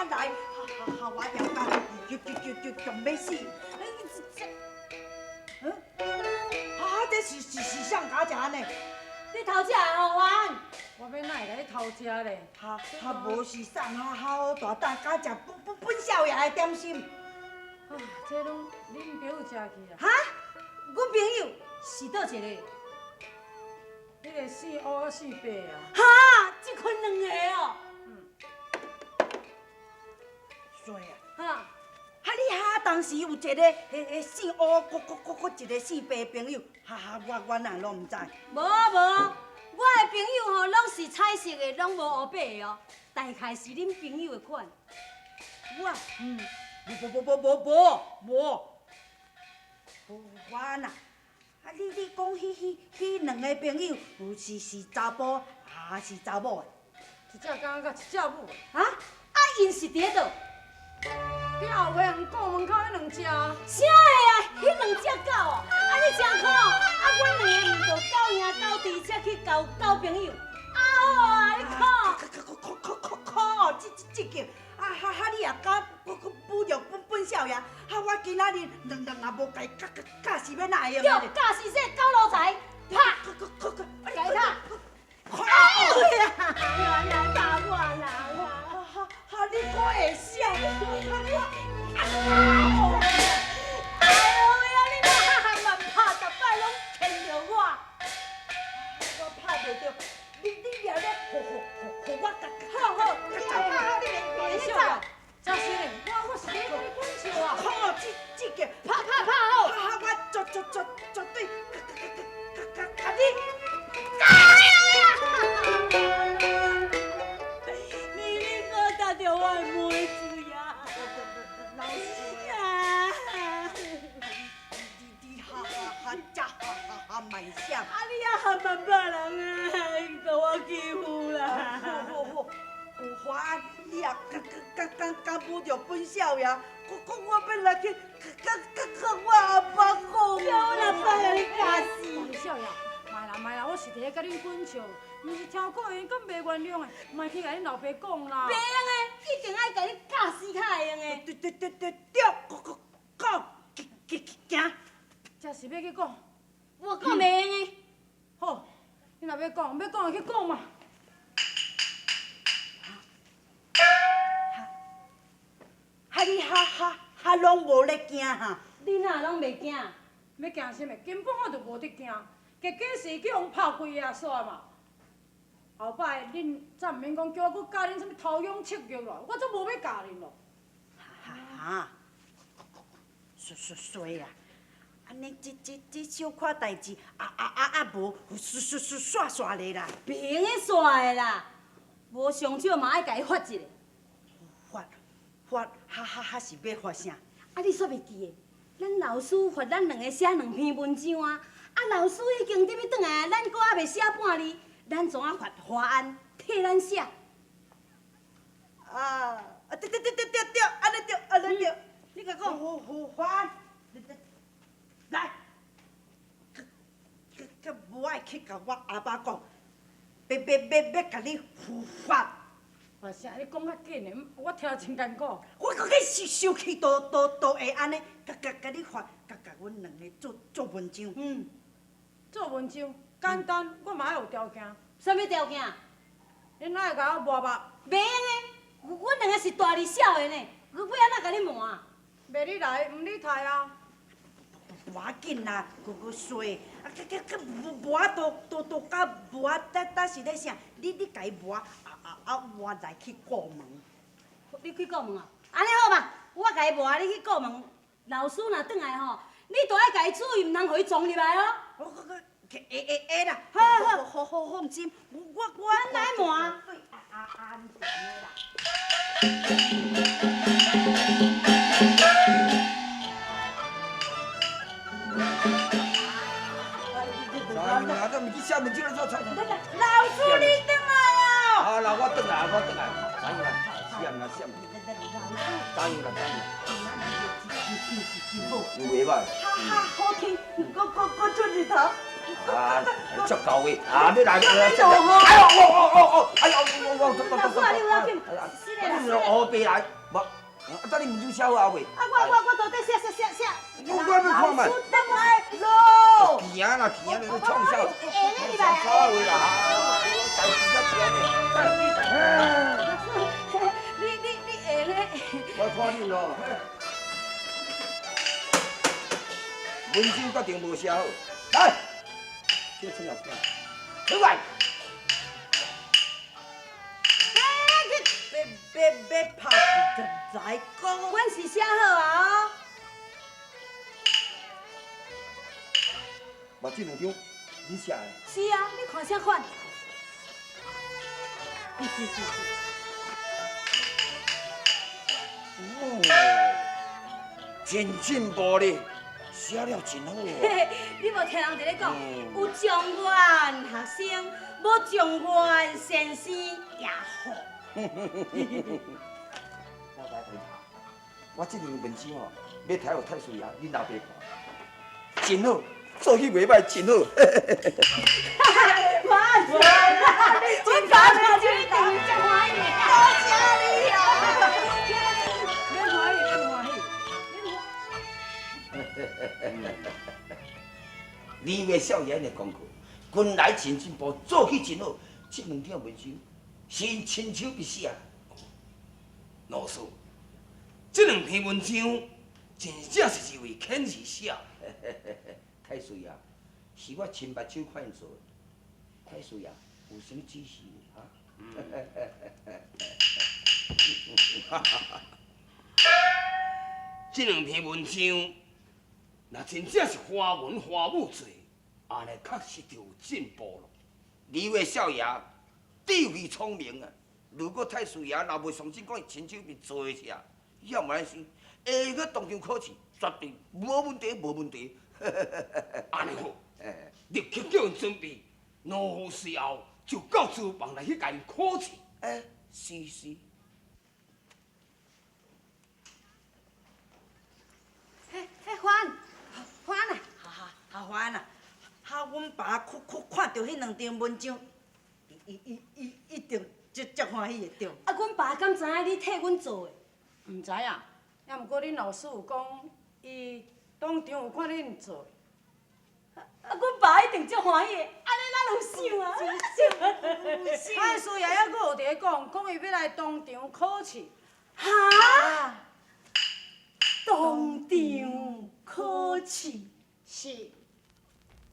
来，我了解，就要死。这是上家食呢？你偷吃的好玩？我要哪会来偷吃咧？无是送好大胆家食本少爷的点心。啊，这拢恁朋友食去啊？哈？阮朋友是倒一个？迄个四乌四白啊？哈？这款两个哦？衰啊！哈？你当时有一个姓乌，佫一个姓白朋友，我哪拢唔知。无，我的朋友吼拢是彩色的，拢无乌白的哦。大概是恁朋友的款。无，我呐，你讲迄两个朋友，是查甫还是查某的？一只公甲一只母。啊？因是伫倒？你后尾巷顾门口迄两只。啥的啊？迄两只狗哦？你真可哦！阮两个毋着狗兄狗弟，才去交朋友。你看。可这叫你也敢侮辱本少爷？我今仔日人也无甲伊教是要哪会用？对，教是说狗奴才，拍，给他。哎呀，原来打我人啊！你可会笑？哎呦呀，你哪慢拍，逐摆拢牵着我。我拍袂着，你掠咧，互我好，你别笑啊！真是嘞，我是咧跟你讲笑啊！好，这个拍好。我绝对，甲你。你可打着我的妹子呀！老师呀，你哈蛮像。你也喊慢人啊，甲我欺负啦！有华安，你也敢侮辱本少爷？我要来去，我阿爸讲。叫我若放了你假死！少爷，卖啦，我是伫咧甲恁滚笑，毋是超过因敢袂原谅的，莫去甲恁老爸讲啦。袂用的，一定爱甲你假死才会用的。对，行。这是要去讲。我讲袂用的。好，你若要讲就去讲嘛。你拢无咧惊哈？你哪拢袂惊？要惊什么？根本我就无得惊，结果是去互拍开啊煞嘛。后摆恁再毋免讲叫我搁教恁什么偷勇切玉咯，我则无要教恁咯。衰啊！安尼这小可代志，无煞咧啦。平的煞的啦，无上少嘛爱甲伊发一个。发是要发啥？你煞袂记的？咱老师罚咱两个写2篇文章啊！老师已经入去转来，咱搁还袂写半字，咱怎啊罚华安替咱写？对，安尼对。你甲讲。华安，来，无爱去甲我阿爸讲，要甲你罚。话啥？你讲较紧的，我听真艰苦。我搁去生气，都会安尼，甲你罚，甲阮两个做文章。做文章简单，我嘛要有条件。什么条件？恁哪会甲我磨目？袂用的，阮两个是大二小的呢，我要安怎甲你磨？袂你来，毋你刣啊！无要紧啦，佫衰，磨都甲磨，但是咧啥？你甲伊磨，我来去顾门。你去顾门啊？安尼好吧，我甲伊磨，你去顾门。老师若转来吼，你就爱甲伊注意，毋通互伊撞入来哦。会啦，好，放心，我咱来磨。安全的啦。啊，这唔去写文章了，走。老师，你回来哦！好啦，我回来，答应啦，写。答应啦。有袂歹。好天，我出日头，啊，足够的，啊，要来，哎呦，老师啊，你有要紧？是嘞啦，是嘞。乌白来，无，等你唔准写好未？我到底写。我要看嘛。等来咯。行啦，你创啥？下个礼拜。啥话啦？代志较甜的。你下咧？我看你咯。文章决定无写好，来，这出来先，出来。别拍就再讲。阮是写好啊哦。目这两张你写的。是啊，你看啥款？是。哦，真进步咧，写了真好哦。你无听人伫咧讲，有状元学生，无状元先生也好。我来陪他。我这篇文章哦，要睇互太师爷，恁老爸看，真好，做戏袂歹，真好。我早就一定这欢喜，多谢你啊！李月少爷的功课，原来真进步，做起真好。这两篇文章是因亲手笔写。老师，这两篇文章真正是一位肯字写。太师爷，是我亲目睭看做的。太师爷，有啥指示啊？这两篇文章，若真正是华文华武做，安尼确实就有进步了。李月少爷智慧聪明啊！如果太师爷若袂相信讲伊亲手笔做的下，要唔然是下去当场考试，绝对无问题，无问题。安尼好，立刻叫人准备，2号时后就到厨房来去甲因考试。是。嘿，欢啊！哈欢啊！阮爸看到迄两张文章，一定足欢喜的对。啊，阮爸敢知影你替阮做的？唔知啊，也毋过恁老师有讲，伊当场有看恁做。阮爸一定足欢喜的，安尼咱有想啊！太师爷还佫有伫咧讲伊要来当场考试。哈？当场考试？是，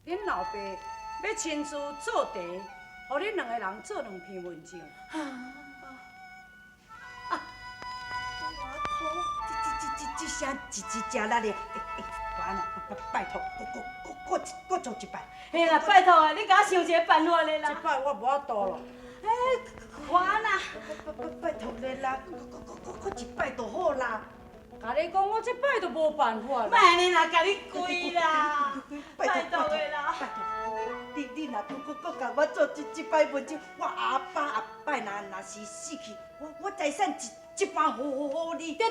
恁老爸要亲自做题，互恁两个人做两篇文章。这声真力咧！烦啊！拜托，搁做一摆。嘿啦，拜托啊，你甲我想一个办法咧啦。这摆我无法度咯。欢啊！拜托咧啦，搁一摆就好啦。甲你讲，我这摆都无办法啦。莫安尼啦，甲你跪啦，拜托的啦。拜托，你若搁甲我做一摆文章，我阿爸阿摆若是死去，我财产一半好你。对，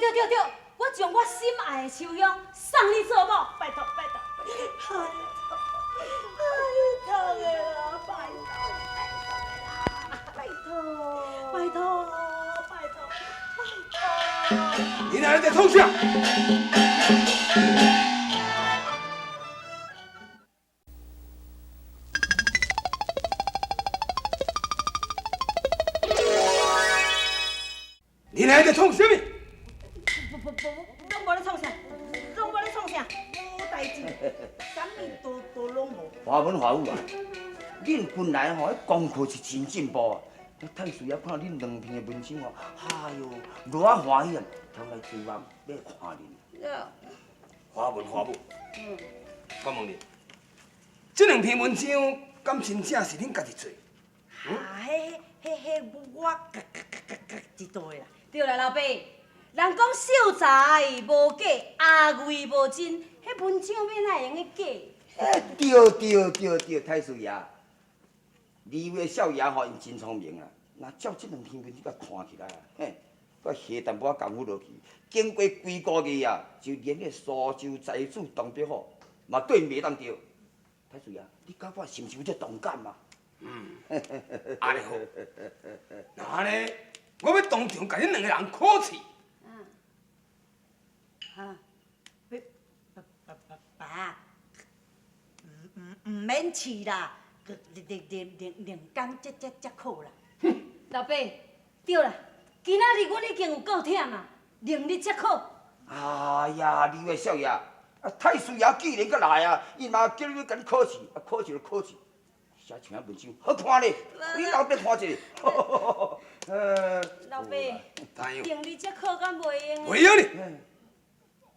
我将我心爱的秋香送你做某，拜托。拜托的啦，拜托。你两人在偷笑。你两人在创啥物？拢无咧创啥，无代志，啥物都拢无。华文华武啊，恁本来吼，功课是真进步啊。太师爷看到恁两篇的文章哦，哎呦，偌欢喜啊！头来厨房要看恁。华文华武。我问你，这两篇文章，敢真正是恁家己做？我家己做的啦。对啦，老爸，人讲秀才无假，阿贵无真，迄文章要哪会用去假？对，太师爷，李月少爷吼，因真聪明啊！若照这两篇文章甲看起来啊，嘿，我下淡薄仔功夫落去，经过几个月啊，就连个苏州财主董必好，嘛对袂当着。太叔爷，你甲我是毋是有这同感嘛？安尼好，那安尼，我要当场甲恁两个人考试。啊，爸，唔免试啦，两工才考啦。老爸，对啦，今仔日阮已经有够忝啊，明日才考。哎呀，二位少爷，太叔爷既然搁来啊，伊嘛叫你甲你考试，考试就考试，写像遐文章好看咧，你留边看一下。老爸，但有明日才考敢袂用？袂晓哩，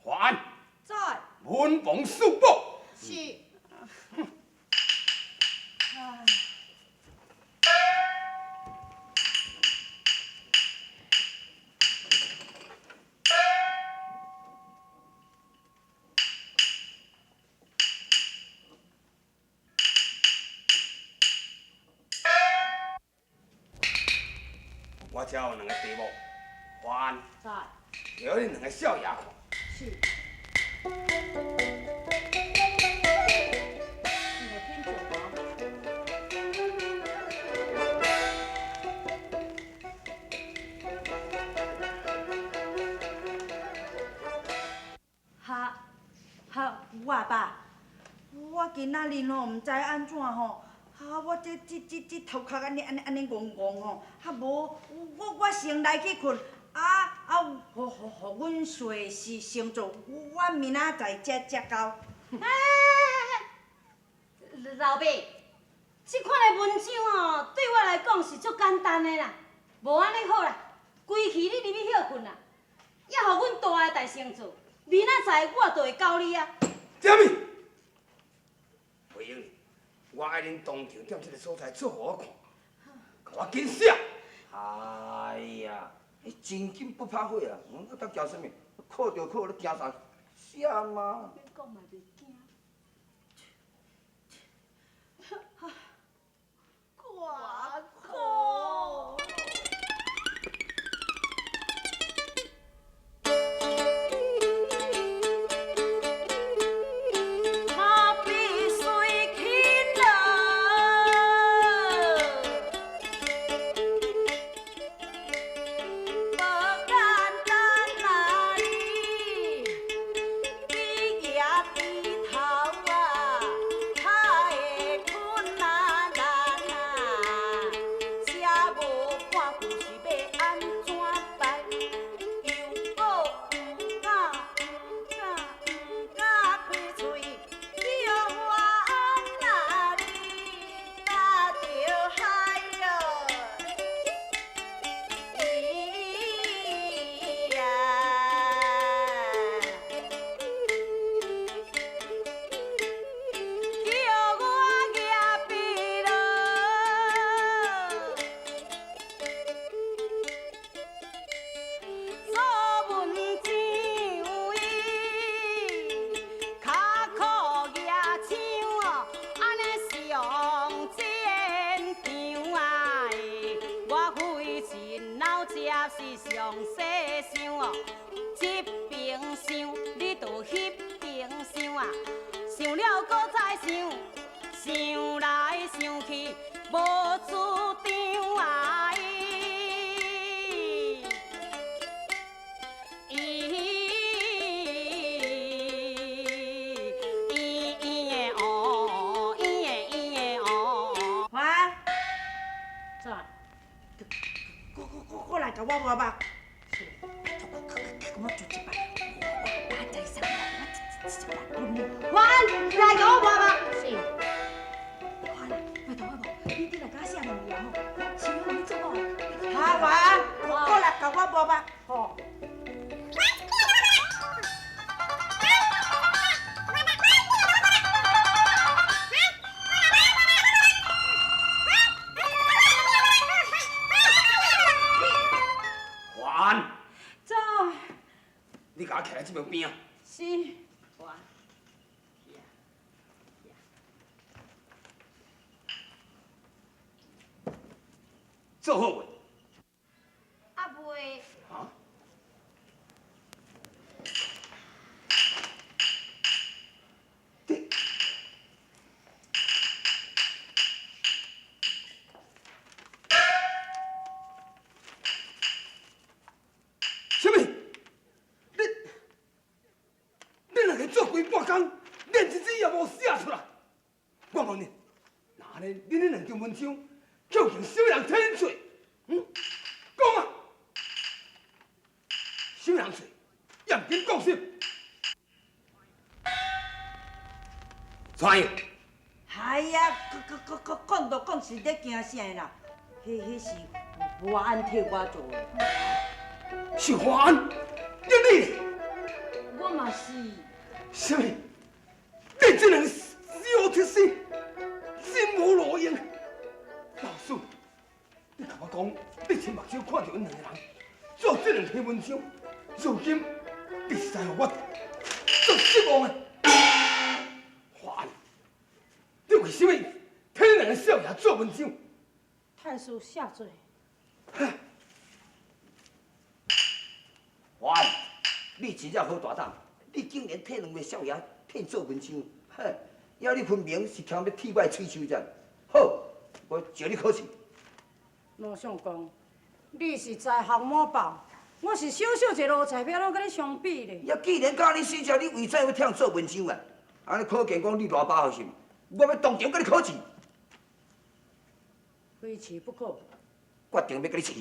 还在文房四宝。是。我遮有两个题目，还在叫恁两个少爷看。是。你的拼酒吗？哈，有啊爸，我今仔日吼毋知安怎吼，我这头壳安尼戆吼，无我先来去困，互阮睡是先做，我明仔载才到。老爸，这款的文章哦，对我来讲是足简单的啦，无安尼好啦，规气你入去歇困啦，也互阮大个代先做，明仔载我就会教你啊。什么？袂用哩，我爱恁当场踮这个所在做互我看，甲我紧写。哎呀，真紧不怕火啊！我当惊什么？考就考，你惊啥？写嘛。免讲嘛袂惊。挂科。是上细想哦，这边想你就迄边想啊，想了搁再想，想来想去无主张啊！过来甲我摸吧。我做一摆，我在上我来甲我摸吧。是。快来，拜托我无，你来甲我写两条吼，请你做我。好，过来甲我摸吧。好。你甲我徛在这边边啊！是。哇，做好未？啊未。啊？那呢，恁两张文章究竟什么人天做？讲啊！什么人做？严紧讲实。怎样？哎呀，讲都讲是咧惊啥啦？迄是华安替我做的。是华安，你我嘛是。什么？你这人小铁心，心无路用。老师，你甲我讲，你亲目睭看到阮两个人做这两篇文章，如今你实在让我足失望的。华安，你为什么替恁两个少爷做文章？太师下罪。华安，你真正好大胆，你竟然替两个少爷骗做文章，哼！要你分明是强要替我的喙手者。好，我招你考试。罗相公，你是在学满宝，我是小小一个奴才，要怎跟你相比呢？呀，既然教你生肖，你为怎要替人做文章啊？安尼可见讲你偌把好心，我要当场甲你考试，非辞不可。决定要甲你试。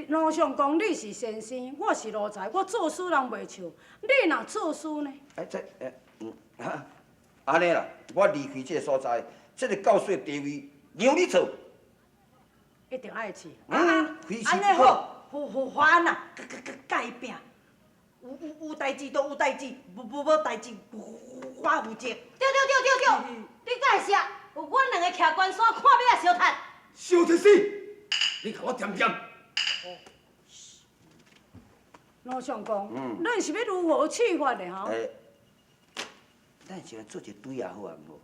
罗相公，你是先生，我是奴才，我做事人袂笑。你若做事呢？安尼啦，我离开这个所在，这个教师地位让你做。一定爱去。非试安尼不可。好，华安啊，甲伊拼，有代志都有代志，无代志我负责。对，你敢会写？阮两个徛关山看尾啊烧炭。小铁心，你甲我点点。罗相公，咱是要如何处罚的哈？咱是来做一对也好啊，唔好？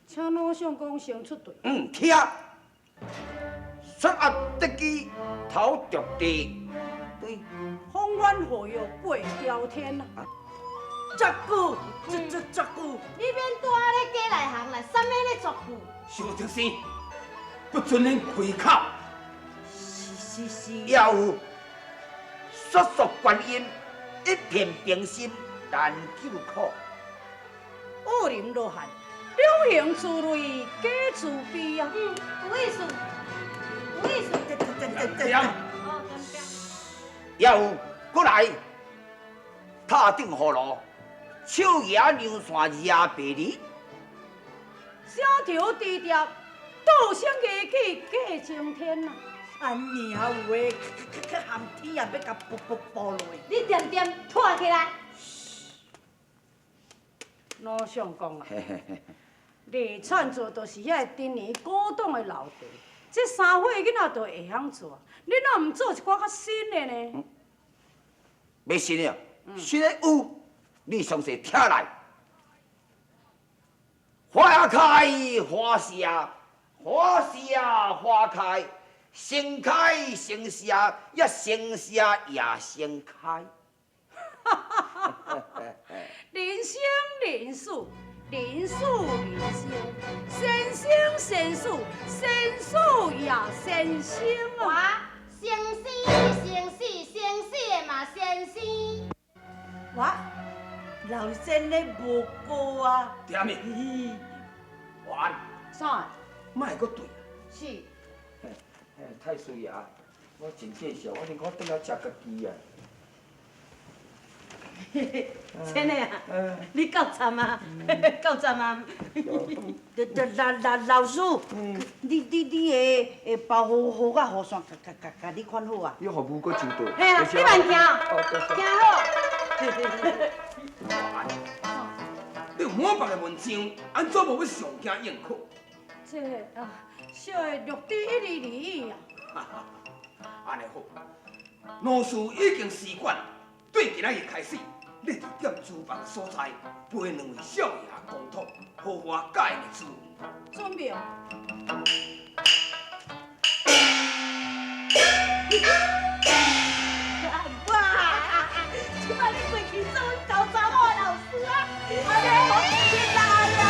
请罗相公先出队。听。杀压得机，头着地。对。风远火药背朝天啊！足久，足久。你免带咧家内行啦，啥物咧作句？小铁心，不准恁开口。是。也有说说观音，一片平心难救苦。恶灵罗汉，两行自类假自卑啊！有意思。点。哦，也有过来，踏顶葫芦，手摇牛线压白梨。小条低调，道声艺起假青天啊！安尼还有诶，含天也要甲剥落。你点拖起来。罗相公啊，你创作都是遐今年古董的老地，这三岁囡仔都会晓做，你哪唔做一寡较新的呢？要新的，新的有，你详细听来。花开花谢，花谢花开，盛开盛谢，也盛谢也盛开。人生人事，人事人生，先生先事，先事也先生啊！我先死嘛先死。我老先咧无过啊。点面，完，啥？莫搁对。是。太水爷，我真见笑，我连我倒来食家己啊。真的啊？你够惨啊！够惨啊！老师，你会包好我雨伞，甲你款好啊？你服务搁周到。嘿啊，你慢行，行好。你有满白的文章，安怎无要上京应考？这啊，小的略知1、2、2啊。安尼好，老师已经习惯，对今仔日开始，你伫店厨房所在陪两位少爷公托，好我教日子。准备。哇！即摆你过去做阮高查某的老师啊！安尼好期待呀！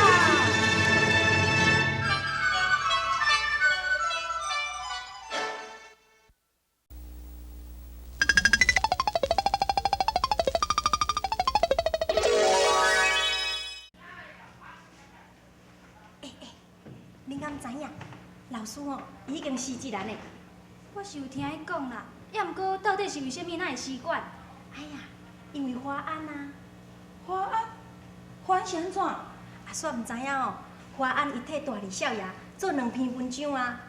恁敢知影？老师哦，已经死一人嘞。我是有听伊讲啦，也毋过到底是为虾米那会死管？哎呀，因为华安啊，华安是安怎？啊煞毋知影哦。华安伊替大二少爷做2篇文章啊，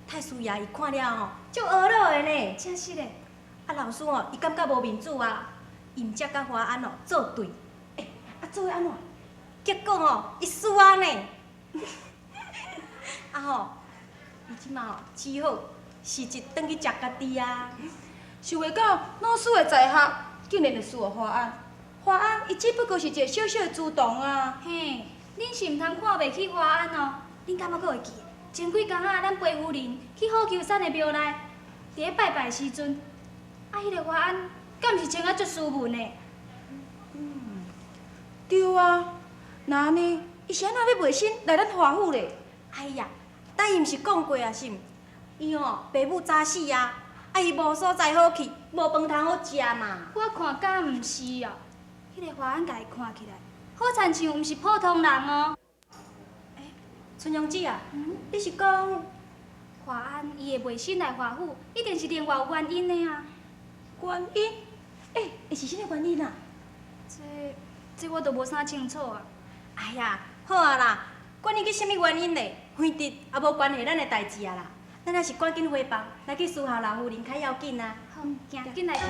太师爷伊看了吼，足懊恼的呢。真是嘞，啊，老师哦，伊感觉无面子啊，伊毋才甲华安哦作对，啊，做安怎？结果哦，伊输啊呢。啊吼，伊即马哦只好辞职转去食家己啊。想袂到老师的才学竟然会输予华安。华安伊只不过是一个小小的主动啊。嘿，恁是毋通看袂起华安哦？恁敢要阁会记？前几工仔咱陪夫人去虎丘山的庙内，伫咧拜拜时阵，啊，迄个华安敢毋是穿啊足斯文的？对啊，那安尼，伊是安怎要卖身来咱华府咧？哎呀，但伊毋是讲过啊，是毋？伊哦，爸母早死啊，啊伊无所在好去，无饭通好食嘛。我看敢毋是哦，迄个华安家己看起来，好亲像毋是普通人哦。春阳姐啊，你是讲华安伊会卖身来华府，一定是另外有原因的啊。原因？会是啥物原因啊？这我都无啥清楚啊。哎呀，好啊啦，管伊去啥物原因咧，反正也无关系咱的代志啊啦。咱还是赶紧回房，来去伺候老夫人较要紧啊。好，行，紧来去。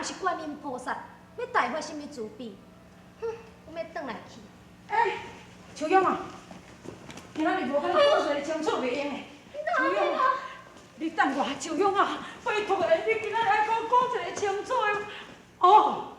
是观音菩萨，要大发什么慈悲？哼，我要转来去。秋勇啊，今仔日无甲咱讲出来清楚袂用的。秋勇啊，你等我，秋勇啊，拜托的，你今仔日爱讲一个清楚的。哦。